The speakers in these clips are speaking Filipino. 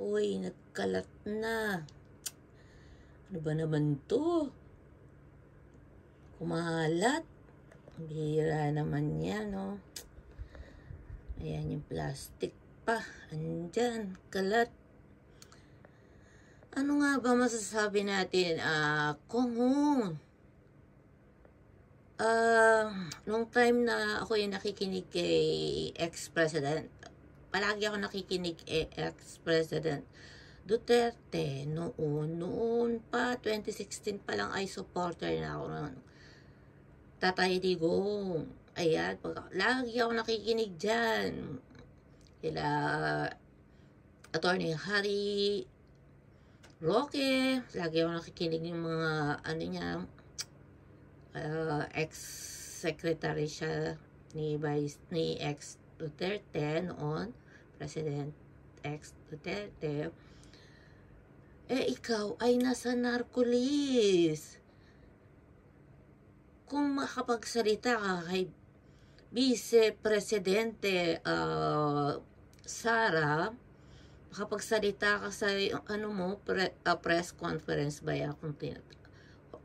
Uy, nagkalat na. Ano ba naman to? Kumalat. Bihira naman yan, no? Ayan yung plastic pa. Andyan, kalat. Ano nga ba masasabi natin? Kung nung time na ako yung nakikinig kay ex-president, palagi ako nakikinig kay ex-president Duterte noon pa, 2016 pa lang ay supporter na ako ng Tatay Digong. Ayan, lagi ako nakikinig dyan. Kila Attorney Harry Roque, lagi ako nakikinig yung mga ano niya, ex-secretary siya ni ex Duterte noon, President ex Duterte. Ikaw ay nasa narcolis. Kung makapagsalita ka kay Vice Presidente Sara, makapagsalita ka sa press conference ba yan, kung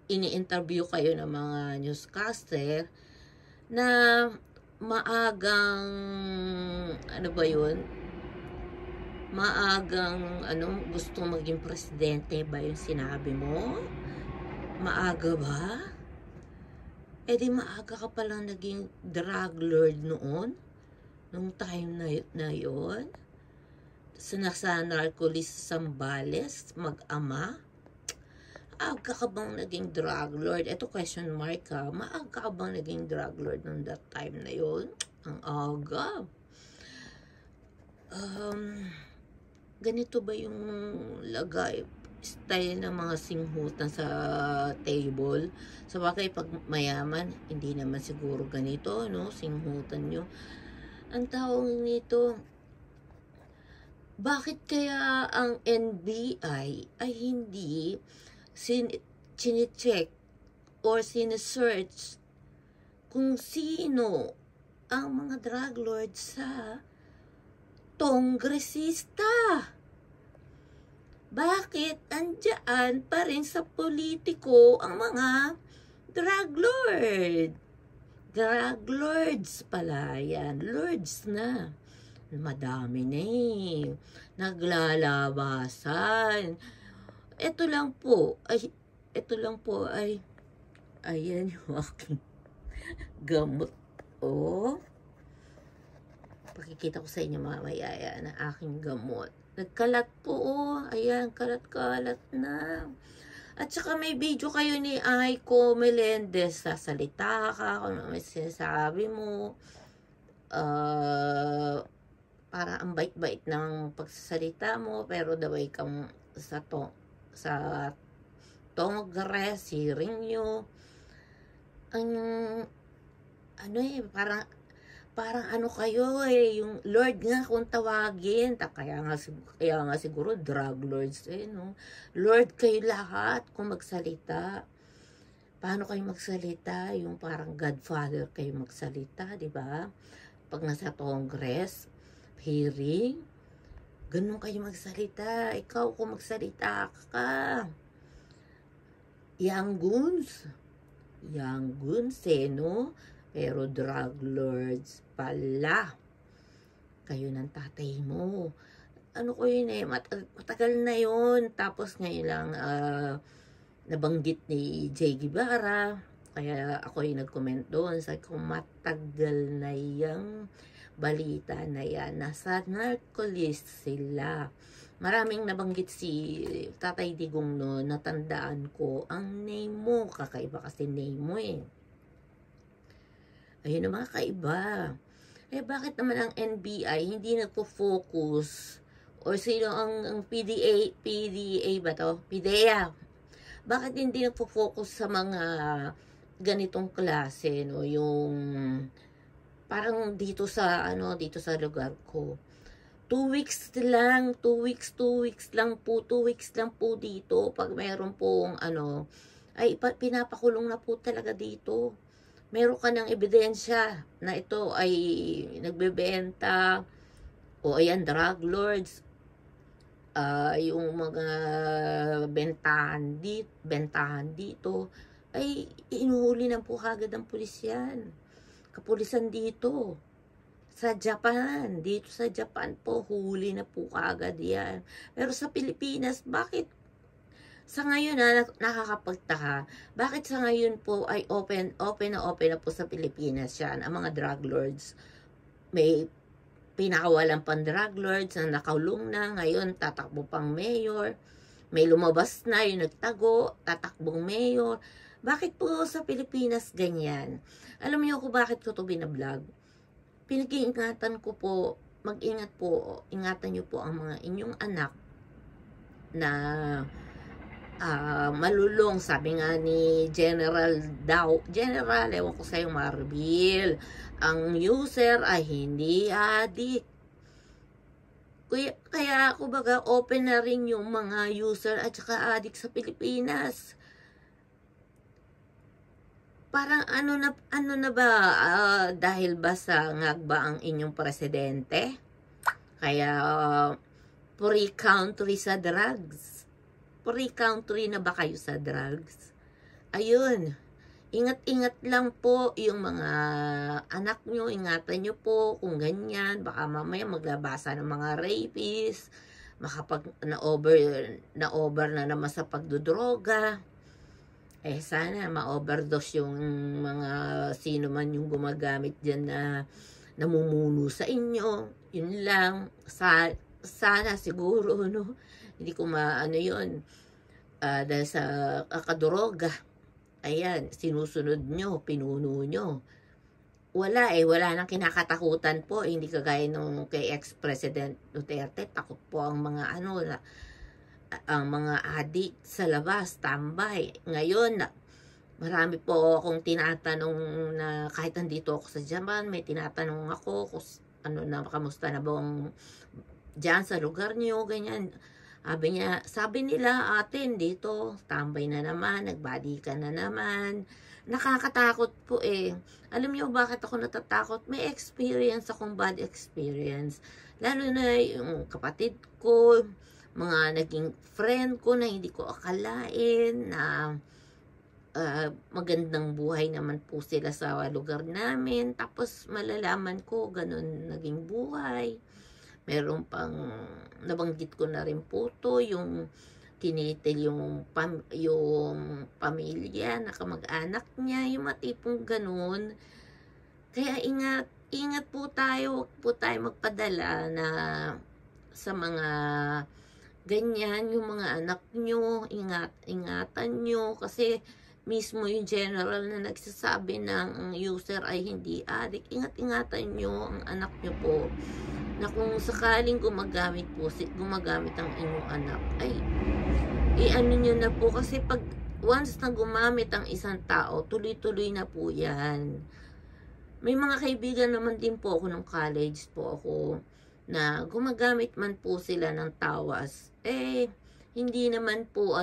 ini-interview kayo ng mga newscaster na maagang gustong maging presidente ba yung sinabi mo? Maaga ba? Di maaga ka palang naging drug lord noon, nung time na yun. Nasa narcolis Zambales, mag-ama. Maaga ka bang naging drug lord? Ito question mark ha. Maaga ka bang naging drug lord nung that time na yun? Ang aga. Ganito ba yung lagay, style ng mga singhutan sa table? Sa bagay, pag mayaman, hindi naman siguro ganito, no? Singhutan nyo. Ang tawag nito, bakit kaya ang NBI ay hindi chine-check or sine-search kung sino ang mga drug lords sa kongresista? Bakit andyan pa rin sa politiko ang mga drug lord? Drug lords pala yan. Lords na. Madami na eh. Naglalabasan. Ito lang po ay, ayan yung aking gamot. Pakikita ko sa inyo mamaya yan, ang aking gamot. Nagkalat po, ayan, kalat-kalat na. At saka may video kayo ni Aiko Melendez, sasalita ka, kung may sinasabi mo, para ang bait-bait ng pagsasalita mo, pero daway kang sa Congress, hearing nyo, parang ano kayo yung Lord nga kung tawagin. Kaya nga siguro drug lords no? Lord kayo lahat kung magsalita. Paano kayo magsalita? Yung parang Godfather kayo magsalita, di ba? Pag nasa Congress, hearing, ganun kayo magsalita. Ikaw kung magsalita ka, young goons no? Pero drug lords pala. Kayo ng tatay mo. Ano ko yun eh, matagal na yun. Tapos ngayon lang nabanggit ni Jay Guevara. Kaya ako yung nag-comment doon. Sabi ko, matagal na yung balita na yan. Nasa narcolis sila. Maraming nabanggit si Tatay Digong no, natandaan ko. Ang name mo, kakaiba kasi name mo eh. Ayun ang mga kaiba. Bakit naman ang NBI hindi nagpo-focus? Or sino ang PDA ba to? PDEA. Bakit hindi nagpo-focus sa mga ganitong klase, no? Yung parang dito sa lugar ko. 2 weeks lang po dito. Pag mayroon pong ay pinapakulong na po talaga dito. Meron ka ng ebidensya na ito ay nagbebenta o ayan, drug lords. yung mga bentahan dito, ay inuhuli na po kagad ng pulis yan. Kapulisan dito. Sa Japan, dito sa Japan po, huli na po kaagad yan. Pero sa Pilipinas, bakit sa ngayon nakakapagtaka, bakit sa ngayon po ay open na po sa Pilipinas yan, ang mga drug lords. May pinakawalan pang drug lords na nakaulong na, ngayon tatakbo pang mayor. May lumabas na yung nagtago, tatakbong mayor. Bakit po sa Pilipinas ganyan? Alam niyo kung bakit ko ito binablog? Pinag-iingatan ko po, mag-ingat po, ingatan niyo po ang mga inyong anak na malulong. Sabi nga ni General, ewan ko sa'yo Marbil, ang user ay hindi adik. Kaya kumbaga open na rin yung mga user at saka adik sa Pilipinas. Parang ano na ba, dahil ba sa ngagba ang inyong presidente? Kaya free country sa drugs. Free country na ba kayo sa drugs? Ayun, ingat-ingat lang po yung mga anak nyo, ingatan nyo po kung ganyan, baka mamaya maglabasa ng mga rapists, makapag na-over na naman sa pagdodroga. Sana ma-overdose yung mga sino man yung gumagamit dyan na namumuno sa inyo. Yun lang. Sana siguro, no? Hindi ko maano yun. Dahil sa kakadroga. Ayan, sinusunod nyo, pinuno nyo. Wala nang kinakatakutan po. Hindi kagaya nung kay ex-President Duterte. Takot po ang mga ang mga adik sa labas, tambay. Ngayon, marami po akong tinatanong na kahit nandito ako sa Japan, may tinatanong ako kung kamusta na bang dyan sa lugar niyo, ganyan. Sabi nila, atin dito, tambay na naman, nagbody ka na naman. Nakakatakot po Alam niyo bakit ako natatakot? May experience akong bad experience. Lalo na yung kapatid ko, mga naging friend ko na hindi ko akalain na magandang buhay naman po sila sa lugar namin. Tapos malalaman ko, ganun naging buhay. Meron pang, nabanggit ko na rin po to, yung tinitil yung pamilya, nakamag-anak niya, yung matipong ganun. Kaya ingat po tayo, huwag po tayo magpadala na sa mga ganyan, yung mga anak nyo, ingatan nyo, kasi mismo yung general na nagsasabi ng user ay hindi adik, ingatan nyo ang anak nyo po, na kung sakaling gumagamit ang inyong anak, ay ano nyo na po, kasi pag once na gumamit ang isang tao, tuloy-tuloy na po yan. May mga kaibigan naman din po ako nung college po ako, na gumagamit man po sila ng tawas, hindi naman po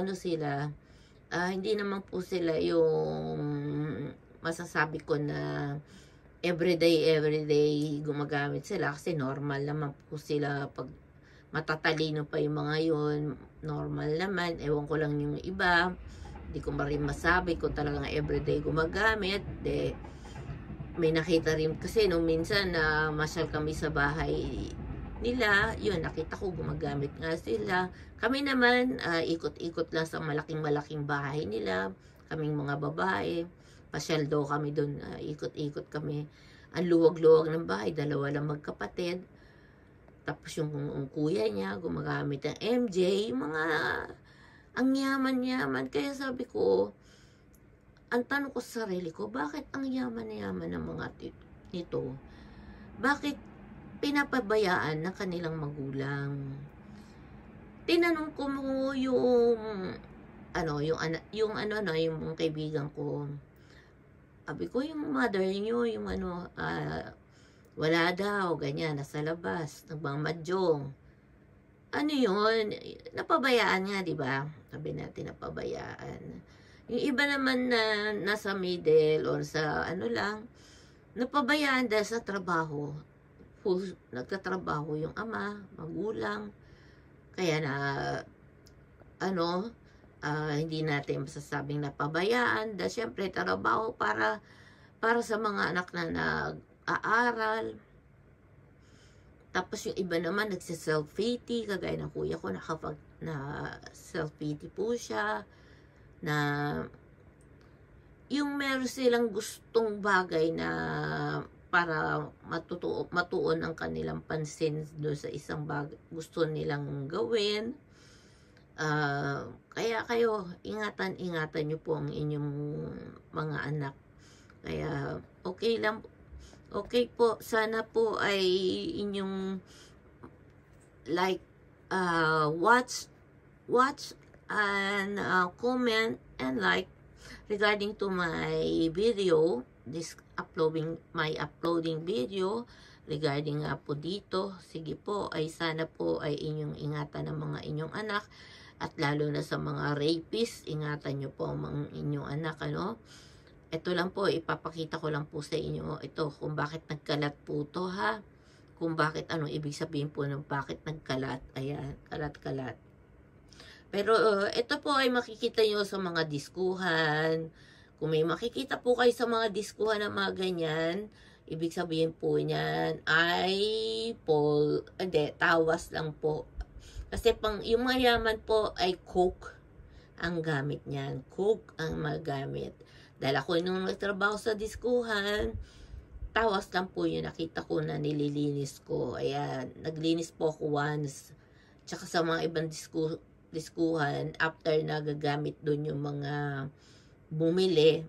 hindi naman po sila yung masasabi ko na everyday gumagamit sila, kasi normal naman po sila, pag matatalino pa yung mga yun, normal naman. Ewan ko lang yung iba, hindi ko rin masabi kung talagang everyday gumagamit. May nakita rin kasi nung minsan na masyal kami sa bahay nila, yun, nakita ko gumagamit nga sila. Kami naman, ikot-ikot lang sa malaking bahay nila, kaming mga babae. Pasyal daw kami doon, ikot-ikot kami. Ang luwag-luwag ng bahay, dalawa lang magkapatid. Tapos yung kuya niya, gumagamit ng MJ, ang yaman-yaman. Kaya sabi ko, ang tanong ko sa sarili ko, bakit ang yaman-yaman ng mga nito? Bakit pinapabayaan ng kanilang magulang? Tinanong ko mo yung kaibigan ko. Sabi ko, yung mother niyo, wala daw, ganyan, nasa labas, nagmamadyong. Ano yun? Napabayaan nga, di ba? Sabi natin, napabayaan. Yung iba naman na nasa middle or sa napabayaan dahil sa trabaho. Nagtatrabaho yung ama, magulang. Kaya na, ano, hindi natin masasabing napabayaan. Dahil syempre, trabaho para sa mga anak na nag-aaral. Tapos yung iba naman nagsi-self-pity, kagaya ng kuya ko na self-pity po siya, na yung meron silang gustong bagay na para matuon ang kanilang pansin doon sa isang bagay gusto nilang gawin. Kaya kayo, ingatan nyo po ang inyong mga anak. Kaya okay lang, okay po, sana po ay inyong like, watch and comment and like regarding to my video, my uploading video regarding nga po dito. Sige po, ay sana po ay inyong ingatan ng mga inyong anak, at lalo na sa mga rapist, ingatan nyo po ang inyong anak, ano. Ito lang po, ipapakita ko lang po sa inyo ito kung bakit nagkalat po to, ha. Kung bakit, anong ibig sabihin po ng bakit nagkalat. Ayan, kalat-kalat. Pero ito po ay makikita nyo sa mga diskuhan. Kung may makikita po kayo sa mga diskuhan na mga ganyan, ibig sabihin po niyan ay tawas lang po. Kasi yung mayaman po ay coke ang gamit niyan. Coke ang magamit. Dahil ako nung nagtrabaho sa diskuhan, tawas lang po yun. Nakita ko na nililinis ko. Ayan, naglinis po ako once. Tsaka sa mga ibang diskuhan, after nagagamit doon yung mga bumili,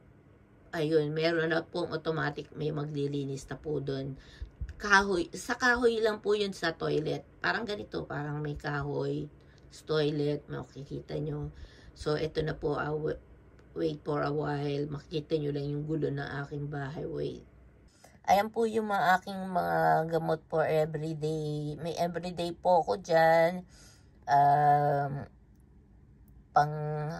ayun, meron na pong automatic, may maglilinis na po doon. Sa kahoy lang po yun sa toilet. Parang ganito, parang may kahoy sa toilet, makikita nyo. So, ito na po, wait for a while, makikita nyo lang yung gulo ng aking bahay, wait. Ayan po yung aking mga gamot for everyday. May everyday po ako dyan. Pang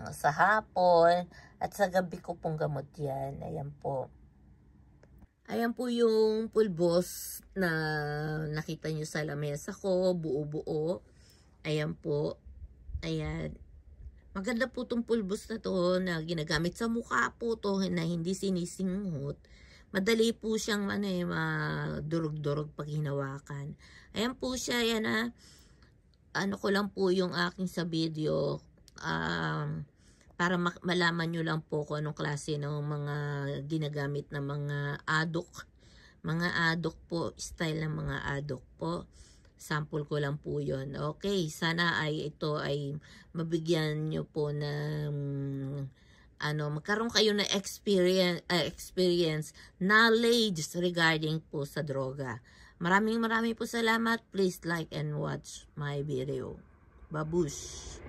sa hapon. At sa gabi ko pong gamot yan. Ayan po. Ayan po yung pulbos na nakita nyo sa lamesa ko. Buo-buo. Ayan po. Ayan. Maganda po itong pulbos na to na ginagamit sa mukha po to na hindi sinisinghot. Madali po siyang madurog-durog pag hinawakan. Ayan po siya. Yan na. Ano ko lang po yung aking sa video. Para malaman nyo lang po kung anong klase ng mga ginagamit na mga adok. Mga adok po. Style ng mga adok po. Sample ko lang po yun. Okay, sana ay ito ay mabigyan nyo po ng magkaroon kayo ng experience, knowledge regarding po sa droga. Maraming po salamat. Please like and watch my video. Babush!